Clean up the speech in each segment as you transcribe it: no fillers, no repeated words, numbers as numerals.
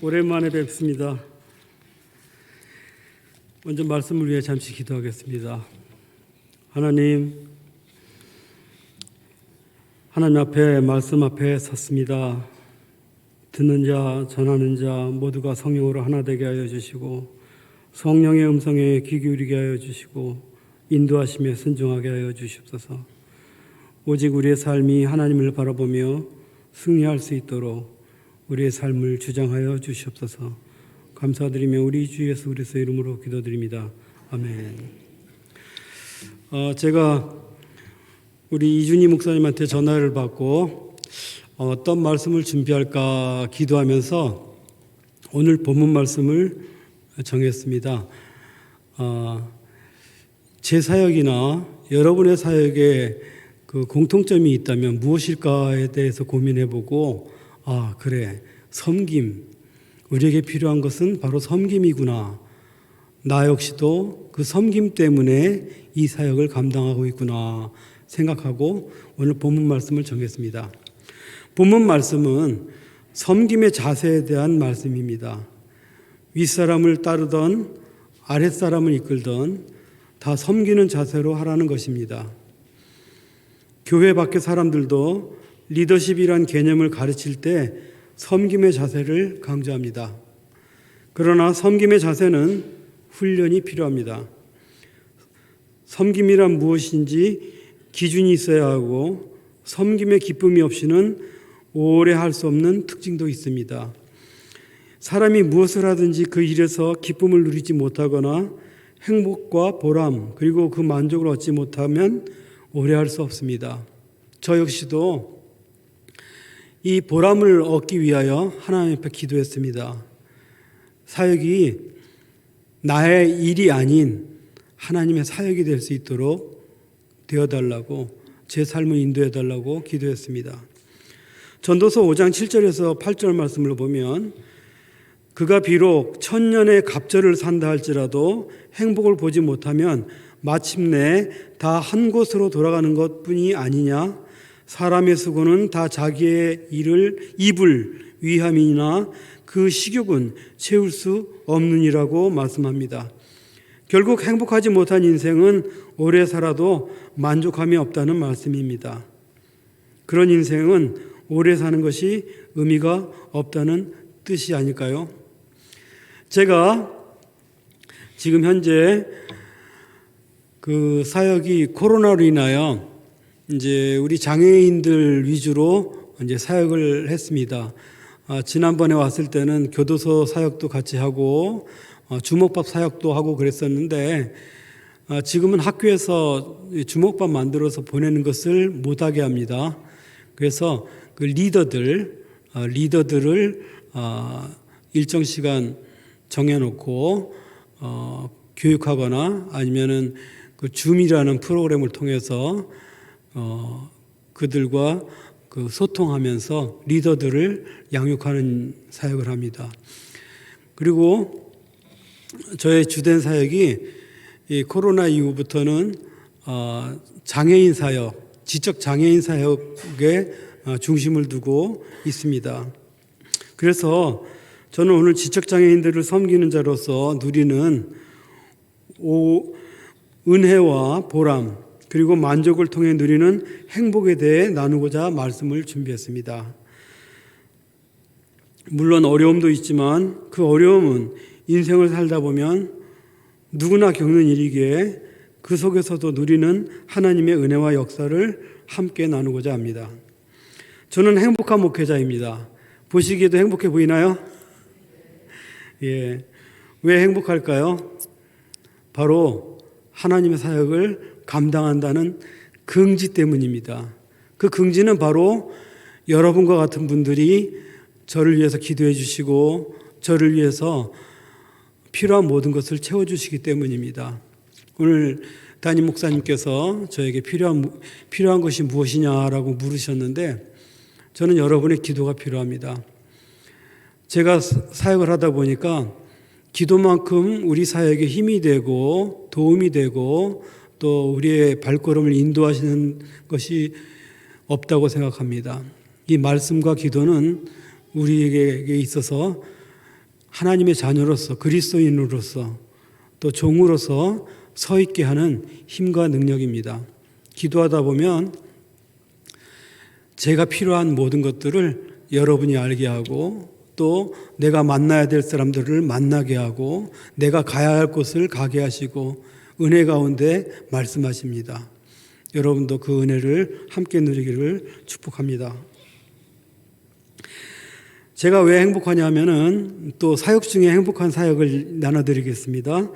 오랜만에 뵙습니다. 먼저 말씀을 위해 잠시 기도하겠습니다. 하나님 앞에 말씀 앞에 섰습니다. 듣는 자, 전하는 자 모두가 성령으로 하나 되게 하여 주시고 성령의 음성에 귀 기울이게 하여 주시고 인도하심에 순종하게 하여 주시옵소서. 오직 우리의 삶이 하나님을 바라보며 승리할 수 있도록 우리의 삶을 주장하여 주시옵소서. 감사드리며 우리 주 예수 그리스도의 이름으로 기도드립니다. 아멘. 제가 우리 이준희 목사님한테 전화를 받고 어떤 말씀을 준비할까 기도하면서 오늘 본문 말씀을 정했습니다. 제 사역이나 여러분의 사역에 그 공통점이 있다면 무엇일까에 대해서 고민해보고 그래, 섬김. 우리에게 필요한 것은 바로 섬김이구나. 나 역시도 그 섬김 때문에 이 사역을 감당하고 있구나 생각하고 오늘 본문 말씀을 정했습니다. 본문 말씀은 섬김의 자세에 대한 말씀입니다. 윗사람을 따르던 아랫사람을 이끌던 다 섬기는 자세로 하라는 것입니다. 교회 밖의 사람들도 리더십이란 개념을 가르칠 때 섬김의 자세를 강조합니다. 그러나 섬김의 자세는 훈련이 필요합니다. 섬김이란 무엇인지 기준이 있어야 하고 섬김의 기쁨이 없이는 오래 할 수 없는 특징도 있습니다. 사람이 무엇을 하든지 그 일에서 기쁨을 누리지 못하거나 행복과 보람 그리고 그 만족을 얻지 못하면 오래 할 수 없습니다. 저 역시도 이 보람을 얻기 위하여 하나님 앞에 기도했습니다. 사역이 나의 일이 아닌 하나님의 사역이 될 수 있도록 되어달라고 제 삶을 인도해달라고 기도했습니다. 전도서 5장 7절에서 8절 말씀을 보면 그가 비록 천년의 갑절을 산다 할지라도 행복을 보지 못하면 마침내 다 한 곳으로 돌아가는 것뿐이 아니냐. 사람의 수고는 다 자기의 입을 위함이나 그 식욕은 채울 수 없느니라고 말씀합니다. 결국 행복하지 못한 인생은 오래 살아도 만족함이 없다는 말씀입니다. 그런 인생은 오래 사는 것이 의미가 없다는 뜻이 아닐까요? 제가 지금 현재 그 사역이 코로나로 인하여 이제 우리 장애인들 위주로 이제 사역을 했습니다. 지난번에 왔을 때는 교도소 사역도 같이 하고 주먹밥 사역도 하고 그랬었는데 지금은 학교에서 주먹밥 만들어서 보내는 것을 못하게 합니다. 그래서 그 리더들을 일정 시간 정해놓고 교육하거나 아니면은 그 줌이라는 프로그램을 통해서 그들과 그 소통하면서 리더들을 양육하는 사역을 합니다. 그리고 저의 주된 사역이 이 코로나 이후부터는 장애인 사역, 지적 장애인 사역에 중심을 두고 있습니다. 그래서 저는 오늘 지적 장애인들을 섬기는 자로서 누리는 은혜와 보람 그리고 만족을 통해 누리는 행복에 대해 나누고자 말씀을 준비했습니다. 물론 어려움도 있지만 그 어려움은 인생을 살다 보면 누구나 겪는 일이기에 그 속에서도 누리는 하나님의 은혜와 역사를 함께 나누고자 합니다. 저는 행복한 목회자입니다. 보시기에도 행복해 보이나요? 예. 왜 행복할까요? 바로 하나님의 사역을 감당한다는 긍지 때문입니다. 그 긍지는 바로 여러분과 같은 분들이 저를 위해서 기도해 주시고 저를 위해서 필요한 모든 것을 채워주시기 때문입니다. 오늘 담임 목사님께서 저에게 필요한 것이 무엇이냐라고 물으셨는데 저는 여러분의 기도가 필요합니다. 제가 사역을 하다 보니까 기도만큼 우리 사역에 힘이 되고 도움이 되고 또 우리의 발걸음을 인도하시는 것이 없다고 생각합니다. 이 말씀과 기도는 우리에게 있어서 하나님의 자녀로서 그리스도인으로서 또 종으로서 서 있게 하는 힘과 능력입니다. 기도하다 보면 제가 필요한 모든 것들을 여러분이 알게 하고 또 내가 만나야 될 사람들을 만나게 하고 내가 가야 할 곳을 가게 하시고 은혜 가운데 말씀하십니다. 여러분도 그 은혜를 함께 누리기를 축복합니다. 제가 왜 행복하냐 하면은 또 사역 중에 행복한 사역을 나눠드리겠습니다.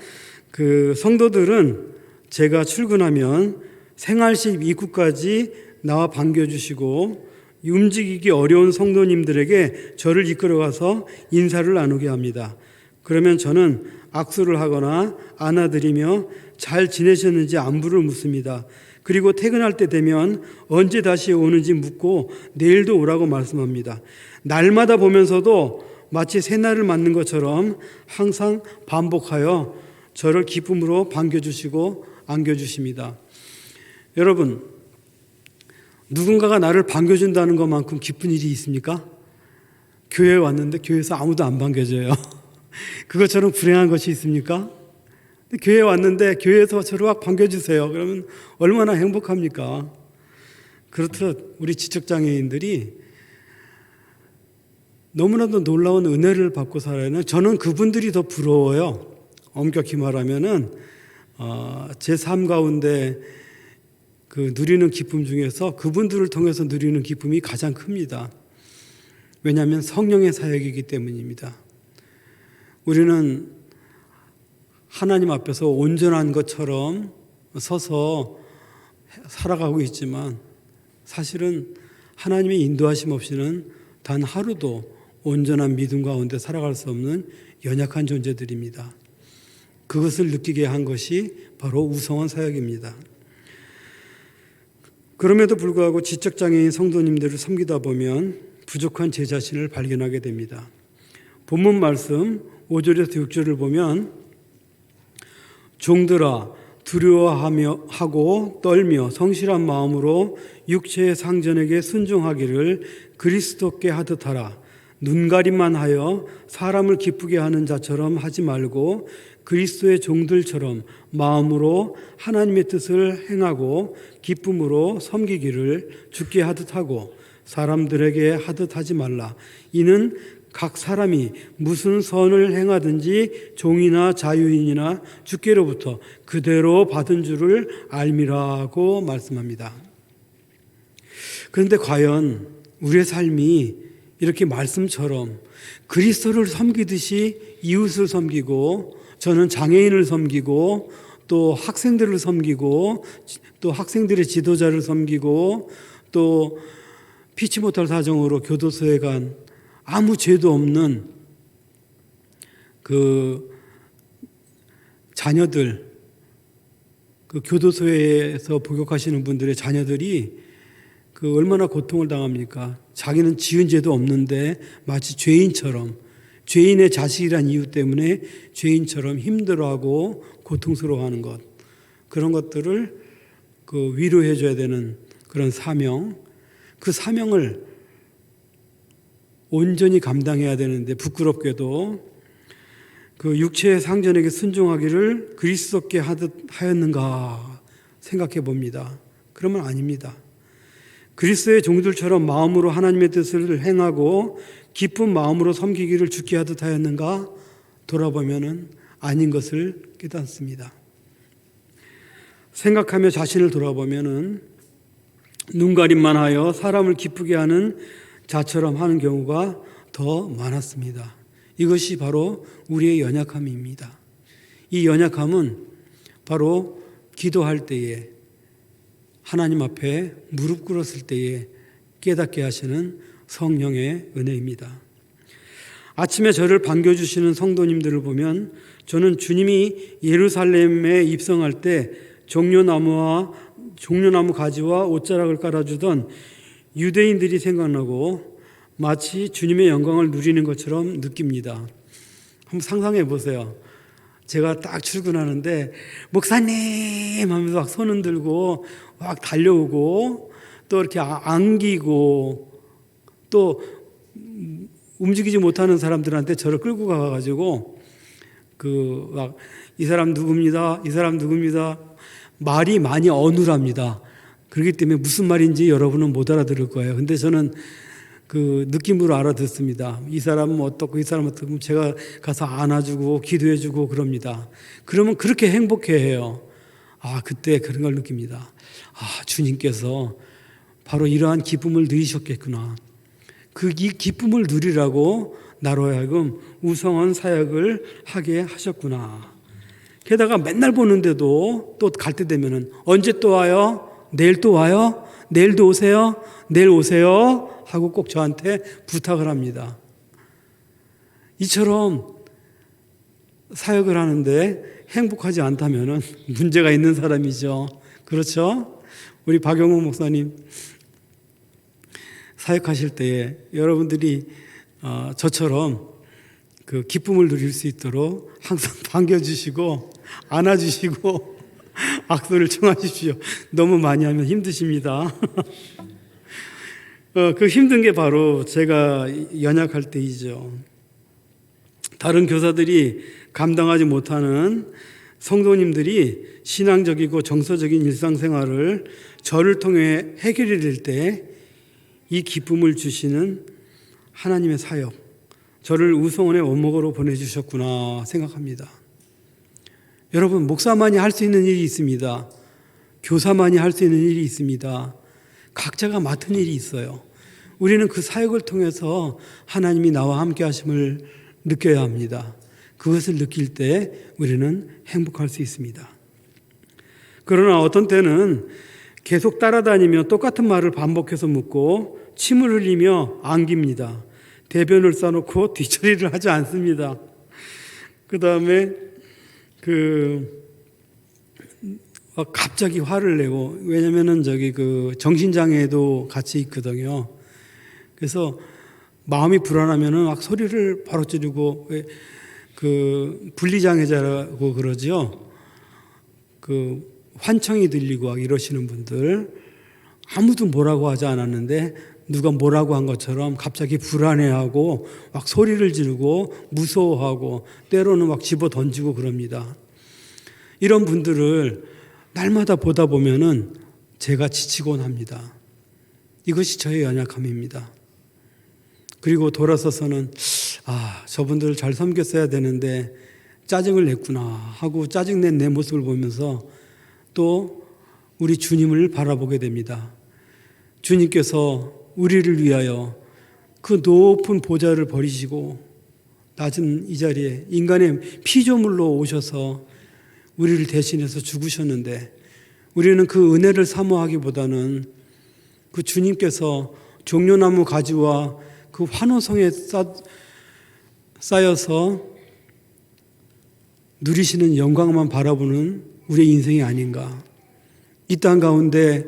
그 성도들은 제가 출근하면 생활시 입구까지 나와 반겨주시고 움직이기 어려운 성도님들에게 저를 이끌어가서 인사를 나누게 합니다. 그러면 저는 악수를 하거나 안아드리며 잘 지내셨는지 안부를 묻습니다. 그리고 퇴근할 때 되면 언제 다시 오는지 묻고 내일도 오라고 말씀합니다. 날마다 보면서도 마치 새날을 맞는 것처럼 항상 반복하여 저를 기쁨으로 반겨주시고 안겨주십니다. 여러분, 누군가가 나를 반겨준다는 것만큼 기쁜 일이 있습니까? 교회에 왔는데 교회에서 아무도 안 반겨줘요. 그것처럼 불행한 것이 있습니까? 교회에 왔는데 교회에서 저를 막 반겨주세요. 그러면 얼마나 행복합니까? 그렇듯 우리 지적장애인들이 너무나도 놀라운 은혜를 받고 살아요. 저는 그분들이 더 부러워요. 엄격히 말하면은 제 삶 가운데 그 누리는 기쁨 중에서 그분들을 통해서 누리는 기쁨이 가장 큽니다. 왜냐하면 성령의 사역이기 때문입니다. 우리는 하나님 앞에서 온전한 것처럼 서서 살아가고 있지만 사실은 하나님의 인도하심 없이는 단 하루도 온전한 믿음 가운데 살아갈 수 없는 연약한 존재들입니다. 그것을 느끼게 한 것이 바로 우성원 사역입니다. 그럼에도 불구하고 지적장애인 성도님들을 섬기다 보면 부족한 제 자신을 발견하게 됩니다. 본문 말씀 5절에서 6절을 보면 종들아 두려워하며 하고 떨며 성실한 마음으로 육체의 상전에게 순종하기를 그리스도께 하듯 하라. 눈가림만 하여 사람을 기쁘게 하는 자처럼 하지 말고 그리스도의 종들처럼 마음으로 하나님의 뜻을 행하고 기쁨으로 섬기기를 주께 하듯 하고 사람들에게 하듯 하지 말라. 이는 각 사람이 무슨 선을 행하든지 종이나 자유인이나 주께로부터 그대로 받은 줄을 알미라고 말씀합니다. 그런데 과연 우리의 삶이 이렇게 말씀처럼 그리스도를 섬기듯이 이웃을 섬기고 저는 장애인을 섬기고 또 학생들을 섬기고 또 학생들의 지도자를 섬기고 또 피치 못할 사정으로 교도소에 간 아무 죄도 없는 그 자녀들, 그 교도소에서 복역하시는 분들의 자녀들이 그 얼마나 고통을 당합니까? 자기는 지은 죄도 없는데 마치 죄인처럼 죄인의 자식이란 이유 때문에 죄인처럼 힘들어하고 고통스러워하는 것, 그런 것들을 그 위로해 줘야 되는 그런 사명, 그 사명을 온전히 감당해야 되는데 부끄럽게도 그 육체의 상전에게 순종하기를 그리스도께 하듯 하였는가 생각해 봅니다. 그러면 아닙니다. 그리스도의 종들처럼 마음으로 하나님의 뜻을 행하고 기쁜 마음으로 섬기기를 주께 하듯 하였는가 돌아보면은 아닌 것을 깨닫습니다. 생각하며 자신을 돌아보면은 눈가림만 하여 사람을 기쁘게 하는 자처럼 하는 경우가 더 많았습니다. 이것이 바로 우리의 연약함입니다. 이 연약함은 바로 기도할 때에 하나님 앞에 무릎 꿇었을 때에 깨닫게 하시는 성령의 은혜입니다. 아침에 저를 반겨주시는 성도님들을 보면 저는 주님이 예루살렘에 입성할 때 종려나무 가지와 옷자락을 깔아주던 유대인들이 생각나고 마치 주님의 영광을 누리는 것처럼 느낍니다. 한번 상상해 보세요. 제가 딱 출근하는데 목사님 하면서 막 손 흔들고 막 달려오고 또 이렇게 안기고 또 움직이지 못하는 사람들한테 저를 끌고 가가지고 막 이 사람 누굽니다. 이 사람 누굽니다. 말이 많이 어눌합니다. 그렇기 때문에 무슨 말인지 여러분은 못 알아들을 거예요. 근데 저는 그 느낌으로 알아듣습니다. 이 사람은 어떻고 이 사람은 어떻고 제가 가서 안아주고 기도해주고 그럽니다. 그러면 그렇게 행복해해요. 그때 그런 걸 느낍니다. 주님께서 바로 이러한 기쁨을 누리셨겠구나. 이 기쁨을 누리라고 나로 하여금 우성한 사역을 하게 하셨구나. 게다가 맨날 보는데도 또 갈 때 되면은 언제 또 와요? 내일 또 와요? 내일도 오세요? 내일 오세요? 하고 꼭 저한테 부탁을 합니다. 이처럼 사역을 하는데 행복하지 않다면은 문제가 있는 사람이죠. 그렇죠? 우리 박영호 목사님 사역하실 때에 여러분들이 저처럼 그 기쁨을 누릴 수 있도록 항상 반겨주시고 안아주시고 악수를 청하십시오. 너무 많이 하면 힘드십니다. 그 힘든 게 바로 제가 연약할 때이죠. 다른 교사들이 감당하지 못하는 성도님들이 신앙적이고 정서적인 일상생활을 저를 통해 해결이 될 때 이 기쁨을 주시는 하나님의 사역, 저를 우성원의 원목으로 보내주셨구나 생각합니다. 여러분, 목사만이 할 수 있는 일이 있습니다. 교사만이 할 수 있는 일이 있습니다. 각자가 맡은 일이 있어요. 우리는 그 사역을 통해서 하나님이 나와 함께 하심을 느껴야 합니다. 그것을 느낄 때 우리는 행복할 수 있습니다. 그러나 어떤 때는 계속 따라다니며 똑같은 말을 반복해서 묻고 침을 흘리며 안깁니다. 대변을 싸놓고 뒤처리를 하지 않습니다. 그 다음에 갑자기 화를 내고, 왜냐면은 정신장애도 같이 있거든요. 그래서 마음이 불안하면은 막 소리를 바로 지르고, 분리장애자라고 그러죠. 환청이 들리고 막 이러시는 분들, 아무도 뭐라고 하지 않았는데 누가 뭐라고 한 것처럼 갑자기 불안해하고 막 소리를 지르고 무서워하고 때로는 막 집어 던지고 그럽니다. 이런 분들을 날마다 보다 보면은 제가 지치곤 합니다. 이것이 저의 연약함입니다. 그리고 돌아서서는 저분들을 잘 섬겼어야 되는데 짜증을 냈구나 하고 짜증낸 내 모습을 보면서 또 우리 주님을 바라보게 됩니다. 주님께서 우리를 위하여 그 높은 보좌를 버리시고 낮은 이 자리에 인간의 피조물로 오셔서 우리를 대신해서 죽으셨는데, 우리는 그 은혜를 사모하기보다는 그 주님께서 종려나무 가지와 그 환호성에 쌓여서 누리시는 영광만 바라보는 우리의 인생이 아닌가. 이 땅 가운데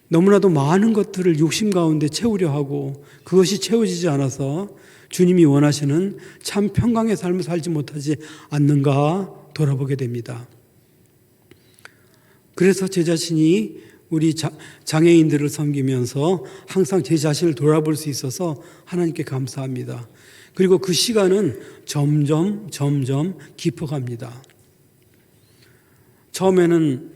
너무나도 많은 것들을 욕심 가운데 채우려 하고 그것이 채워지지 않아서 주님이 원하시는 참 평강의 삶을 살지 못하지 않는가 돌아보게 됩니다. 그래서 제 자신이 우리 장애인들을 섬기면서 항상 제 자신을 돌아볼 수 있어서 하나님께 감사합니다. 그리고 그 시간은 점점 깊어갑니다. 처음에는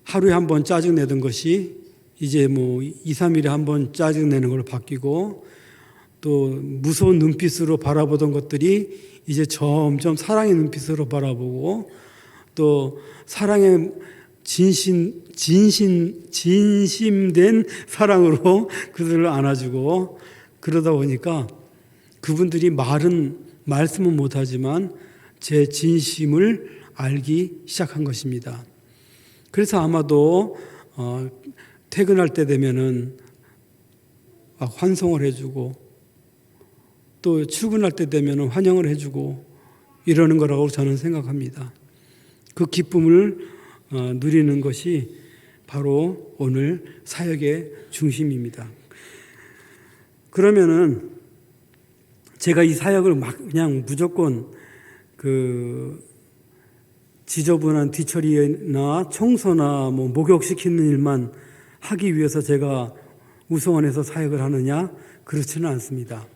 하루에 한 번 짜증내던 것이 이제 2, 3일에 한 번 짜증내는 걸로 바뀌고, 또 무서운 눈빛으로 바라보던 것들이 이제 점점 사랑의 눈빛으로 바라보고, 또 사랑의 진심된 사랑으로 그들을 안아주고, 그러다 보니까 그분들이 말씀은 못하지만 제 진심을 알기 시작한 것입니다. 그래서 아마도 퇴근할 때 되면은 환송을 해주고, 또 출근할 때 되면은 환영을 해주고 이러는 거라고 저는 생각합니다. 그 기쁨을 누리는 것이 바로 오늘 사역의 중심입니다. 그러면은 제가 이 사역을 그냥 무조건 지저분한 뒤처리나 청소나 목욕시키는 일만 하기 위해서 제가 우성원에서 사역을 하느냐? 그렇지는 않습니다.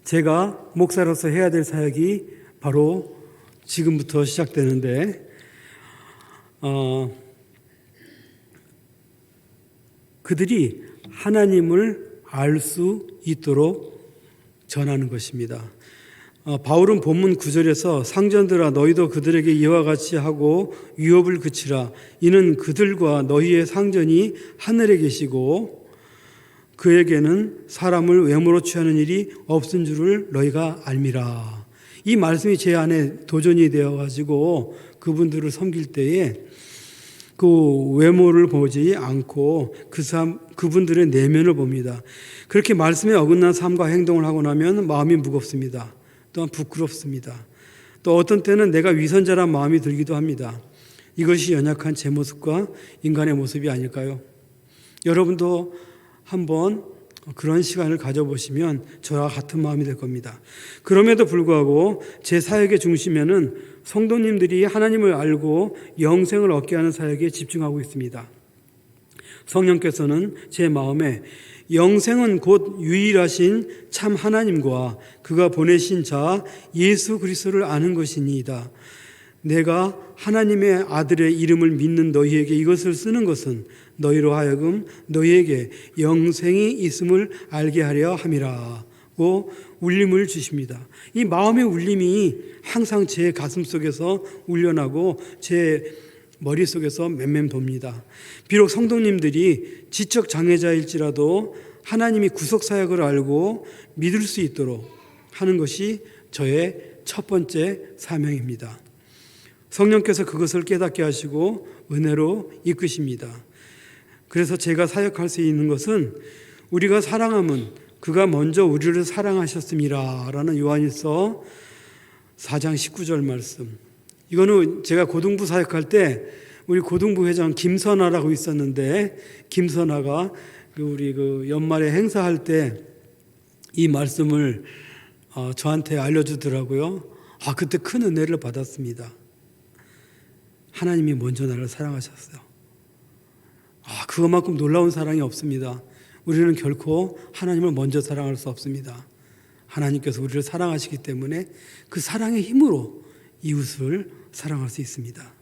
제가 목사로서 해야 될 사역이 바로 지금부터 시작되는데, 그들이 하나님을 알 수 있도록 전하는 것입니다. 바울은 본문 9절에서 상전들아 너희도 그들에게 이와 같이 하고 위협을 그치라. 이는 그들과 너희의 상전이 하늘에 계시고 그에게는 사람을 외모로 취하는 일이 없은 줄을 너희가 알미라. 이 말씀이 제 안에 도전이 되어가지고 그분들을 섬길 때에 그 외모를 보지 않고 그분들의 내면을 봅니다. 그렇게 말씀에 어긋난 삶과 행동을 하고 나면 마음이 무겁습니다. 또한 부끄럽습니다. 또 어떤 때는 내가 위선자란 마음이 들기도 합니다. 이것이 연약한 제 모습과 인간의 모습이 아닐까요? 여러분도 한번 그런 시간을 가져보시면 저와 같은 마음이 될 겁니다. 그럼에도 불구하고 제 사역의 중심에는 성도님들이 하나님을 알고 영생을 얻게 하는 사역에 집중하고 있습니다. 성령께서는 제 마음에 영생은 곧 유일하신 참 하나님과 그가 보내신 자 예수 그리스도를 아는 것이니이다. 내가 하나님의 아들의 이름을 믿는 너희에게 이것을 쓰는 것은 너희로 하여금 너희에게 영생이 있음을 알게 하려 함이라고 울림을 주십니다. 이 마음의 울림이 항상 제 가슴 속에서 울려나고 제 머릿속에서 맴맴 돕니다. 비록 성도님들이 지적 장애자일지라도 하나님이 구속사역을 알고 믿을 수 있도록 하는 것이 저의 첫 번째 사명입니다. 성령께서 그것을 깨닫게 하시고 은혜로 이끄십니다. 그래서 제가 사역할 수 있는 것은 우리가 사랑함은 그가 먼저 우리를 사랑하셨음이라 라는 요한일서 4장 19절 말씀. 이거는 제가 고등부 사역할 때 우리 고등부 회장 김선아라고 있었는데, 김선아가 우리 연말에 행사할 때 이 말씀을 저한테 알려주더라고요. 그때 큰 은혜를 받았습니다. 하나님이 먼저 나를 사랑하셨어요. 그것만큼 놀라운 사랑이 없습니다. 우리는 결코 하나님을 먼저 사랑할 수 없습니다. 하나님께서 우리를 사랑하시기 때문에 그 사랑의 힘으로 이웃을 사랑할 수 있습니다.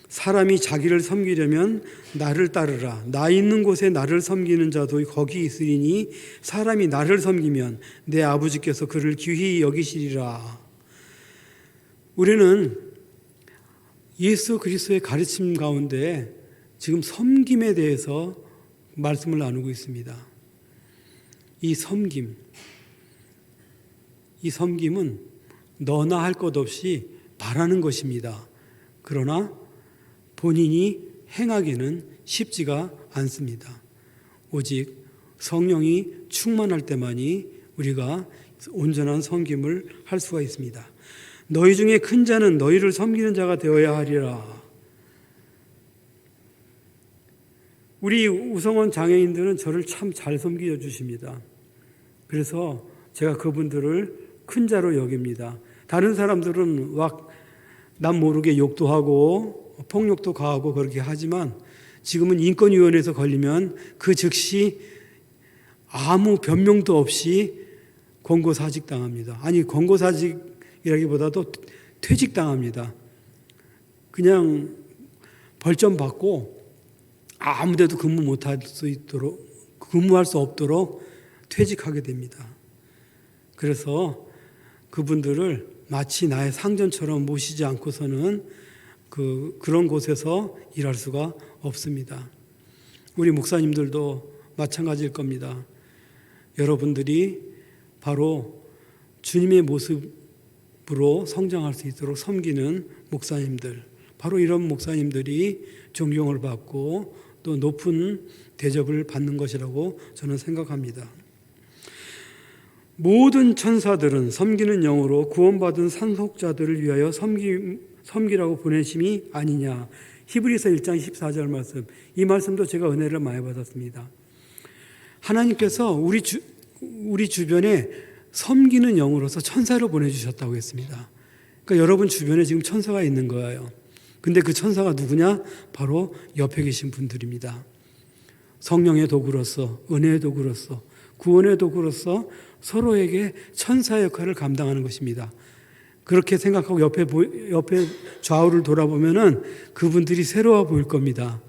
사람이 자기를 섬기려면 나를 따르라. 나 있는 곳에 나를 섬기는 자도 거기 있으리니 사람이 나를 섬기면 내 아버지께서 그를 귀히 여기시리라. 우리는 예수 그리스도의 가르침 가운데 지금 섬김에 대해서 말씀을 나누고 있습니다. 이 섬김은 너나 할 것 없이 바라는 것입니다. 그러나 본인이 행하기는 쉽지가 않습니다. 오직 성령이 충만할 때만이 우리가 온전한 섬김을 할 수가 있습니다. 너희 중에 큰 자는 너희를 섬기는 자가 되어야 하리라. 우리 우성원 장애인들은 저를 참 잘 섬겨 주십니다. 그래서 제가 그분들을 큰 자로 여깁니다. 다른 사람들은 남 모르게 욕도 하고 폭력도 가하고 그렇게 하지만 지금은 인권위원회에서 걸리면 그 즉시 아무 변명도 없이 권고사직당합니다. 아니, 권고사직이라기보다도 퇴직당합니다. 그냥 벌점 받고 아무 데도 근무할 수 없도록 퇴직하게 됩니다. 그래서 그분들을 마치 나의 상전처럼 모시지 않고서는 그런 곳에서 일할 수가 없습니다. 우리 목사님들도 마찬가지일 겁니다. 여러분들이 바로 주님의 모습으로 성장할 수 있도록 섬기는 목사님들, 바로 이런 목사님들이 존경을 받고 또 높은 대접을 받는 것이라고 저는 생각합니다. 모든 천사들은 섬기는 영으로 구원받은 상속자들을 위하여 섬기라고 보내심이 아니냐. 히브리서 1장 14절 말씀. 이 말씀도 제가 은혜를 많이 받았습니다. 하나님께서 우리 주변에 섬기는 영으로서 천사를 보내주셨다고 했습니다. 그러니까 여러분 주변에 지금 천사가 있는 거예요. 근데 그 천사가 누구냐? 바로 옆에 계신 분들입니다. 성령의 도구로서, 은혜의 도구로서, 구원의 도구로서 서로에게 천사 역할을 감당하는 것입니다. 그렇게 생각하고 옆에 좌우를 돌아보면은 그분들이 새로워 보일 겁니다.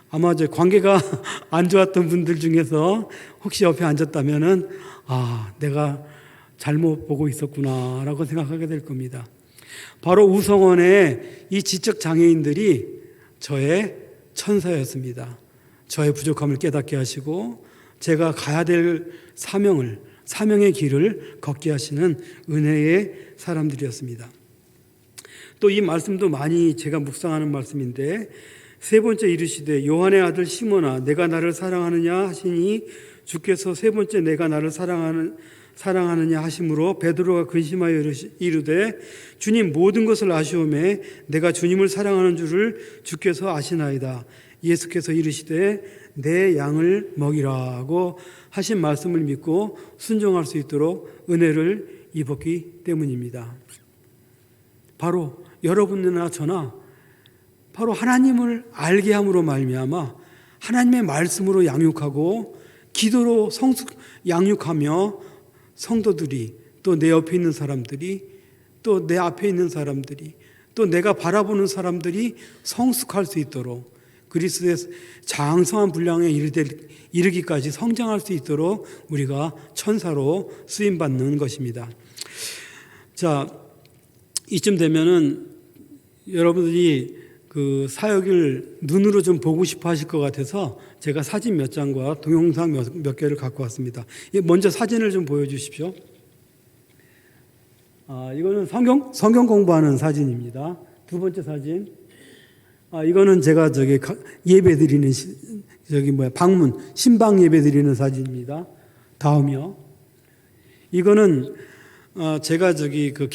아마 이제 관계가 안 좋았던 분들 중에서 혹시 옆에 앉았다면은 내가 잘못 보고 있었구나라고 생각하게 될 겁니다. 바로 우성원의 이 지적 장애인들이 저의 천사였습니다. 저의 부족함을 깨닫게 하시고 제가 가야 될 사명의 길을 걷게 하시는 은혜의 사람들이었습니다. 또 이 말씀도 많이 제가 묵상하는 말씀인데, 세 번째 이르시되 요한의 아들 시몬아 내가 나를 사랑하느냐 하시니 주께서 세 번째 내가 나를 사랑하느냐 하심으로 베드로가 근심하여 이르되 주님 모든 것을 아시오매 내가 주님을 사랑하는 줄을 주께서 아시나이다. 예수께서 이르시되 내 양을 먹이라고 하신 말씀을 믿고 순종할 수 있도록 은혜를 입었기 때문입니다. 바로 여러분이나 저나 바로 하나님을 알게 함으로 말미암아 하나님의 말씀으로 양육하고 기도로 양육하며 성도들이, 또 내 옆에 있는 사람들이, 또 내 앞에 있는 사람들이, 또 내가 바라보는 사람들이 성숙할 수 있도록 그리스도의 장성한 분량에 이르기까지 성장할 수 있도록 우리가 천사로 쓰임받는 것입니다. 자, 이쯤 되면은 여러분들이 그 사역을 눈으로 좀 보고 싶어 하실 것 같아서 제가 사진 몇 장과 동영상 몇 개를 갖고 왔습니다. 먼저 사진을 좀 보여주십시오. 이거는 성경 공부하는 사진입니다. 두 번째 사진. 이거는 제가 예배 드리는 방문 신방 예배 드리는 사진입니다. 다음이요. 이거는 제가 그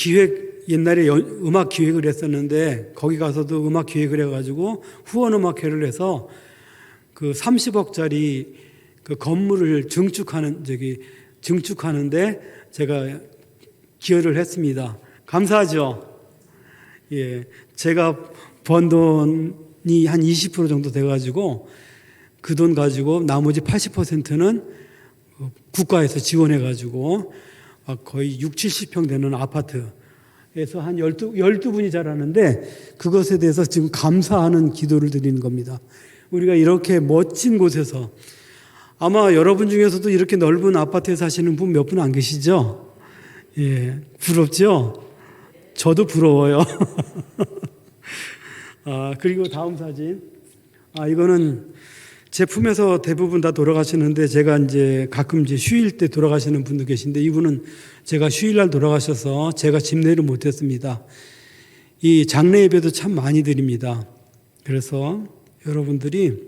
옛날에 음악 기획을 했었는데 거기 가서도 음악 기획을 해가지고 후원 음악회를 해서 그 30억짜리 그 건물을 증축하는데 제가 기여를 했습니다. 감사하죠? 예, 제가 번 돈이 한 20% 정도 돼가지고 그 돈 가지고 나머지 80%는 국가에서 지원해가지고 거의 70평 되는 아파트에서 한 12분이 자라는데 그것에 대해서 지금 감사하는 기도를 드리는 겁니다. 우리가 이렇게 멋진 곳에서 아마 여러분 중에서도 이렇게 넓은 아파트에 사시는 분 몇 분 안 계시죠? 예, 부럽죠? 저도 부러워요. 그리고 다음 사진. 이거는 제 품에서 대부분 다 돌아가시는데 제가 이제 가끔 휴일 때 돌아가시는 분도 계신데 이분은 제가 휴일날 돌아가셔서 제가 집례를 못했습니다. 이 장례 예배도 참 많이 드립니다. 그래서 여러분들이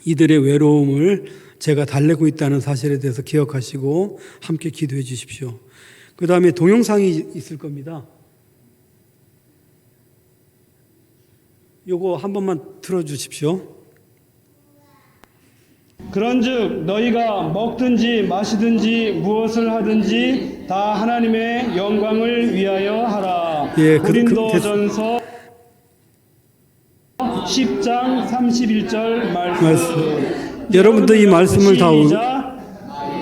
이들의 외로움을 제가 달래고 있다는 사실에 대해서 기억하시고 함께 기도해 주십시오. 그 다음에 동영상이 있을 겁니다. 요거 한 번만 틀어주십시오. 그런즉 너희가 먹든지 마시든지 무엇을 하든지 다 하나님의 영광을 위하여 하라. 예, 고린도전서 10장 31절 말씀. 여러분도 이 말씀을 다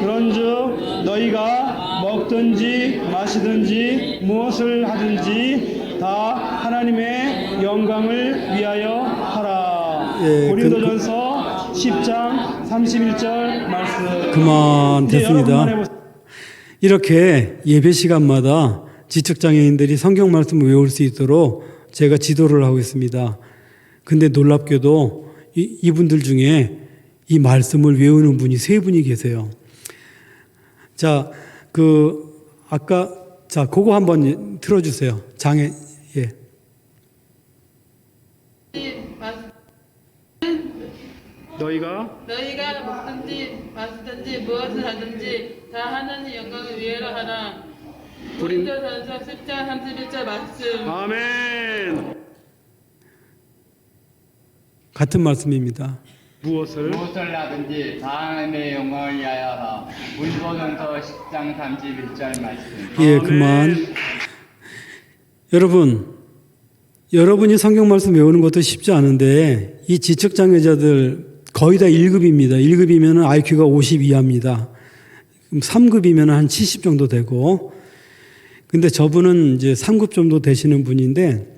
그런즉 너희가 먹든지 마시든지 무엇을 하든지 다 하나님의 영광을 위하여 하라. 예, 고린도전서 10장 31절 말씀. 그만 됐습니다. 이렇게 예배 시간마다 지적장애인들이 성경 말씀을 외울 수 있도록 제가 지도를 하고 있습니다. 근데 놀랍게도 이분들 중에 이 말씀을 외우는 분이 3분이 계세요. 자, 그거 한번 틀어주세요. 예. 너희가 먹든지 마시든지 무엇을 하든지 다 하나님 영광을 위하여 하라. 고린도전서 10장 31절 말씀. 아멘. 같은 말씀입니다. 무엇을 하든지 다 하나님의 영광을 위하여 하라. 고린도전서 10장 31절 말씀. 예, 그만. 여러분이 성경 말씀 외우는 것도 쉽지 않은데 이 지적장애자들 거의 다 1급입니다. 1급이면 IQ가 50 이하입니다. 3급이면 한 70 정도 되고, 근데 저분은 이제 3급 정도 되시는 분인데,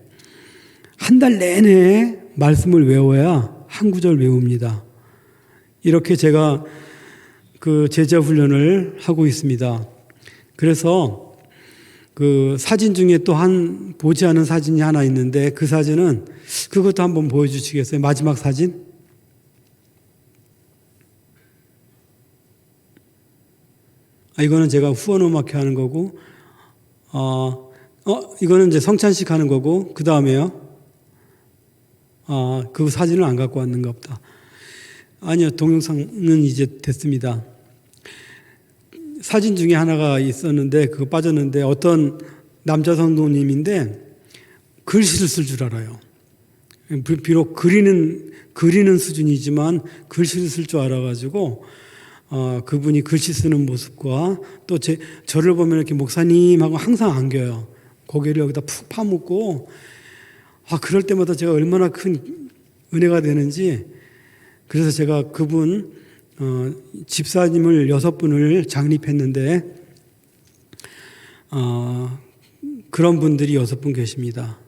한 달 내내 말씀을 외워야 한 구절 외웁니다. 이렇게 제가 그 제자 훈련을 하고 있습니다. 그래서 그 사진 중에 또 보지 않은 사진이 하나 있는데, 그 사진은 그것도 한번 보여주시겠어요? 마지막 사진? 이거는 제가 후원음악회 하는 거고, 이거는 이제 성찬식 하는 거고, 그 다음에요. 그 사진을 안 갖고 왔는가 보다. 아니요, 동영상은 이제 됐습니다. 사진 중에 하나가 있었는데, 그거 빠졌는데, 어떤 남자 성도님인데, 글씨를 쓸 줄 알아요. 비록 그리는 수준이지만, 글씨를 쓸 줄 알아가지고, 그분이 글씨 쓰는 모습과 또 저를 보면 이렇게 목사님하고 항상 안겨요. 고개를 여기다 푹 파묻고, 그럴 때마다 제가 얼마나 큰 은혜가 되는지. 그래서 제가 그분 집사님을 6분을 장립했는데 그런 분들이 6분 계십니다.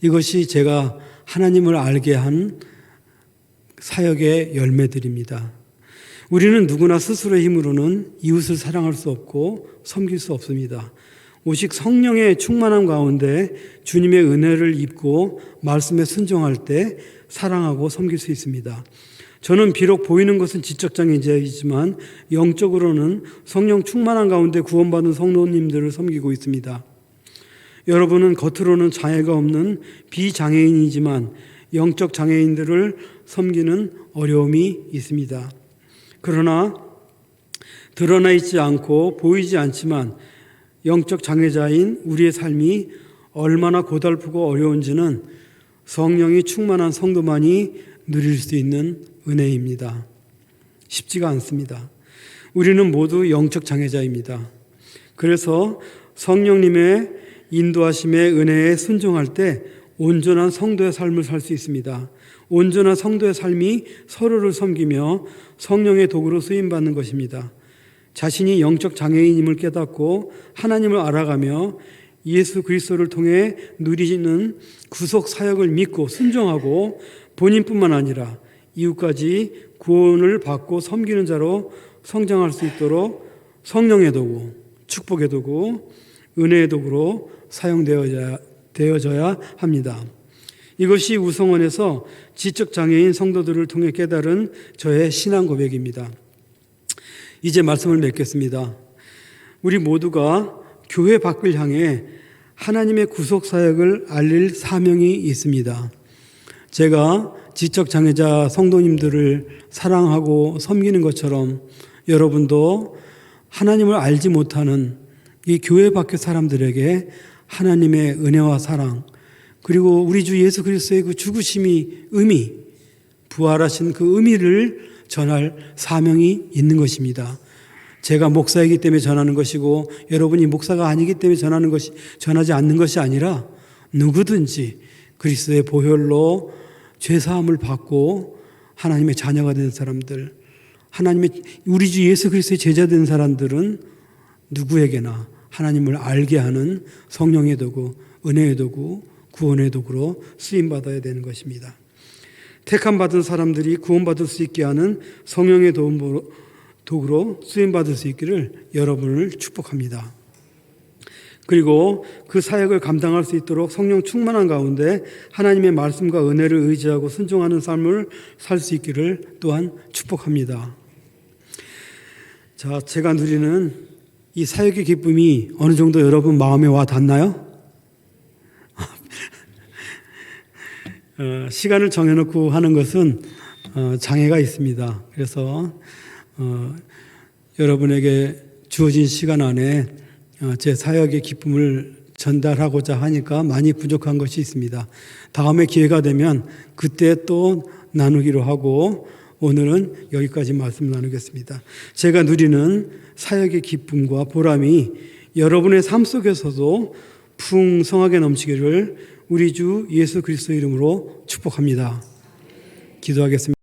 이것이 제가 하나님을 알게 한 사역의 열매들입니다. 우리는 누구나 스스로의 힘으로는 이웃을 사랑할 수 없고 섬길 수 없습니다. 오직 성령의 충만함 가운데 주님의 은혜를 입고 말씀에 순종할 때 사랑하고 섬길 수 있습니다. 저는 비록 보이는 것은 지적장애자이지만 영적으로는 성령 충만함 가운데 구원받은 성도님들을 섬기고 있습니다. 여러분은 겉으로는 장애가 없는 비장애인이지만 영적 장애인들을 섬기는 어려움이 있습니다. 그러나 드러나 있지 않고 보이지 않지만 영적 장애자인 우리의 삶이 얼마나 고달프고 어려운지는 성령이 충만한 성도만이 누릴 수 있는 은혜입니다. 쉽지가 않습니다. 우리는 모두 영적 장애자입니다. 그래서 성령님의 인도하심의 은혜에 순종할 때 온전한 성도의 삶을 살 수 있습니다. 온전한 성도의 삶이 서로를 섬기며 성령의 도구로 쓰임받는 것입니다. 자신이 영적 장애인임을 깨닫고 하나님을 알아가며 예수 그리스도를 통해 누리는 구속 사역을 믿고 순종하고 본인뿐만 아니라 이웃까지 구원을 받고 섬기는 자로 성장할 수 있도록 성령의 도구, 축복의 도구, 은혜의 도구로 사용되어져야 합니다. 이것이 우성원에서 지적장애인 성도들을 통해 깨달은 저의 신앙 고백입니다. 이제 말씀을 맺겠습니다. 우리 모두가 교회 밖을 향해 하나님의 구속 사역을 알릴 사명이 있습니다. 제가 지적장애자 성도님들을 사랑하고 섬기는 것처럼 여러분도 하나님을 알지 못하는 이 교회 밖의 사람들에게 하나님의 은혜와 사랑, 그리고 우리 주 예수 그리스도의 그 죽으심이 부활하신 그 의미를 전할 사명이 있는 것입니다. 제가 목사이기 때문에 전하는 것이고 여러분이 목사가 아니기 때문에 전하지 않는 것이 아니라 누구든지 그리스도의 보혈로 죄사함을 받고 하나님의 자녀가 된 사람들, 우리 주 예수 그리스도의 제자 된 사람들은 누구에게나 하나님을 알게 하는 성령의 도구, 은혜의 도구, 구원의 도구로 쓰임받아야 되는 것입니다. 택함받은 사람들이 구원받을 수 있게 하는 성령의 도구로 쓰임받을 수 있기를 여러분을 축복합니다. 그리고 그 사역을 감당할 수 있도록 성령 충만한 가운데 하나님의 말씀과 은혜를 의지하고 순종하는 삶을 살 수 있기를 또한 축복합니다. 자, 제가 누리는 이 사역의 기쁨이 어느 정도 여러분 마음에 와 닿나요? 시간을 정해놓고 하는 것은 장애가 있습니다. 그래서 여러분에게 주어진 시간 안에 제 사역의 기쁨을 전달하고자 하니까 많이 부족한 것이 있습니다. 다음에 기회가 되면 그때 또 나누기로 하고 오늘은 여기까지 말씀 나누겠습니다. 제가 누리는 사역의 기쁨과 보람이 여러분의 삶 속에서도 풍성하게 넘치기를 우리 주 예수 그리스도 이름으로 축복합니다. 기도하겠습니다.